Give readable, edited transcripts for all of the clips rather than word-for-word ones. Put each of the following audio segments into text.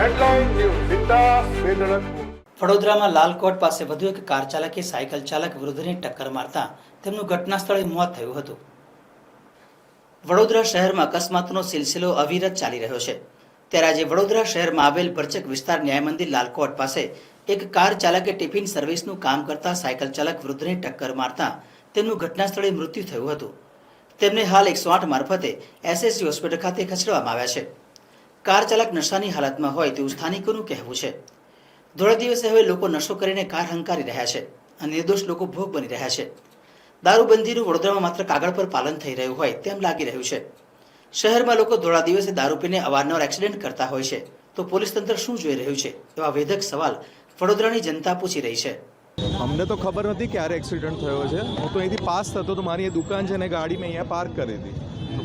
Headline news સીધા વેદળકપુર. વડોદરામાં લાલકોટ પાસે વધુ એક કાર ચાલકે સાયકલ ચાલક વિરુદ્ધને ટક્કર મારતા તેમનું ઘટના સ્થળે મોત થયું હતું. વડોદરા શહેરમાં અકસ્માતનો સિલસિલો અવિરત ચાલી રહ્યો છે. ત્યારે આજે વડોદરા શહેરમાં આવેલ ભરચક વિસ્તાર ન્યાય મંદિર લાલકોટ પાસે એક કાર ચાલકે ટિફિન સર્વિસનું કામ કરતા સાયકલ ચાલક વિરુદ્ધને ટક્કર મારતા તેમનું ઘટના સ્થળે મૃત્યુ થયું હતું. તેમને હાલ 108 મારફતે એસએસજી હોસ્પિટલ ખાતે ખસેડવામાં આવ્યા છે. કાર ચાલક નશાની હાલતમાં હોય તેવું સ્થાનિકોનું કહેવું છે. ધોળા દિવસે હવે લોકો નશો કરીને કાર હંકારી રહ્યા છે અને નિર્દોષ લોકો ભોગ બની રહ્યા છે. દારૂબંધીનું વડોદરામાં માત્ર કાગળ પર પાલન થઈ રહ્યું હોય તેમ લાગી રહ્યું છે. શહેરમાં લોકો ધોળા દિવસે દારૂ પીને અવારનવાર એક્સિડન્ટ કરતા હોય છે, તો પોલીસ તંત્ર શું જોઈ રહ્યું છે એવા વેધક સવાલ વડોદરાની જનતા પૂછી રહી છે. અમને તો ખબર નથી ક્યારે એક્સિડન્ટ થયો છે. હું તો અહીંથી પાસ થતો તો મારી દુકાન છે ને ગાડી મેં અહીંયા પાર્ક કરી હતી.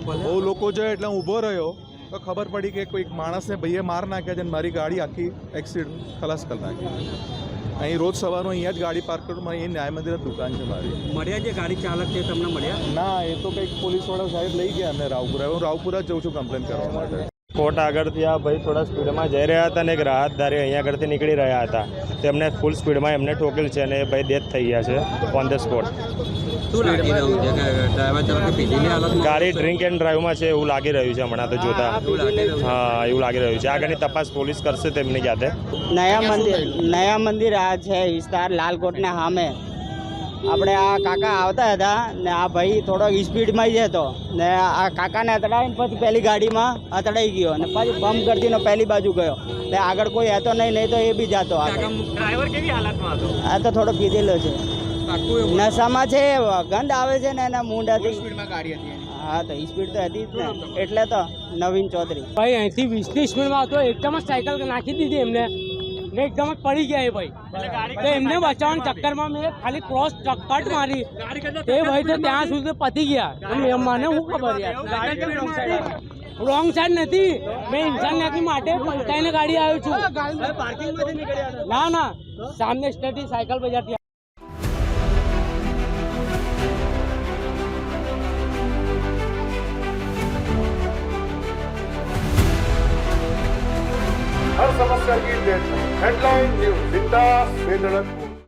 બહુ લોકો છે એટલે હું ઊભો રહ્યો તો ખબર પડી કે કોઈક માણસને ભાઈએ માર નાખ્યા છે અને મારી ગાડી આખી એક્સિડન્ટ ખલાસ કરી નાખી. અહીં રોજ સવારનું અહીંયા જ ગાડી પાર્ક કરું. મારી અહીં ન્યાય મંદિર દુકાન છે મારી. મળ્યા જે ગાડી ચાલક છે તમને મળ્યા? ના, એ તો કંઈક પોલીસવાળા સાહેબ લઈ ગયા અમને રાવપુરા. હું રાવપુરા જ જઉં છું કમ્પ્લેન કરવા માટે. કોર્ટ આગળથી આ ભાઈ થોડા સ્પીડમાં જઈ રહ્યા હતા અને એક રાહતદારી અહીંયા આગળથી નીકળી રહ્યા હતા. તેમને ફૂલ સ્પીડમાં એમને ઠોકેલ છે અને ભાઈ ડેથ થઈ ગયા છે ઓન ધ સ્પોટ. શું લાગી રહ્યું છે કે ડ્રાઈવર ચાલકે પીધેલી હાલતમાં ગાડી ડ્રિંક એન્ડ ડ્રાઈવમાં છે એવું લાગી રહ્યું છે હમણાં તો જોતા. હા, એવું લાગી રહ્યું છે. આગળની તપાસ પોલીસ કરશે તેમની જાતે. નયા મંદિર આ છે વિસ્તાર લાલકોટને સામે. આપણે આ કાકા આવતા હતા ને આ ભાઈ થોડોક સ્પીડમાં જ હતો ને આ કાકાને અથડાઈને પછી પહેલી ગાડીમાં અથડાઈ ગયો ને પછી બમ્પ કરતીનો પહેલી બાજુ ગયો. ને આગળ કોઈ હતો નહીં તો એ બી જતો. ડ્રાઈવર કેવી હાલતમાં હતો? આ તો થોડો પીધેલો છે, નશામાં છે, ગંધ આવે છે ને એના મૂંડ હતી. હા, તો સ્પીડ તો હતી જ ને, એટલે તો નવીન ચૌધરી ભાઈ અહીંથી 20ની સ્પીડમાં હતો. એકદમ જ સાયકલ નાખી દીધી એમને ને એકદમ જ પડી ગયા એ ભાઈ. તો એમને બચાવવાના ચક્કરમાં મેં ખાલી ક્રોસ ચક્કટ મારી તે ભાઈ તો ત્યાં સુધી પતી ગયા. મને શું ખબર યાર, રોંગ સાઈડ નથી. મેં ઇન્સાન નાખી માટે પલટાઈને ગાડી આવ્યો છું. ના, સામને સ્ટેટી સાયકલ બજારથી. हर समस्या की डेडलाइन हेडलाइन न्यूज सीधा वेदड़कपुर.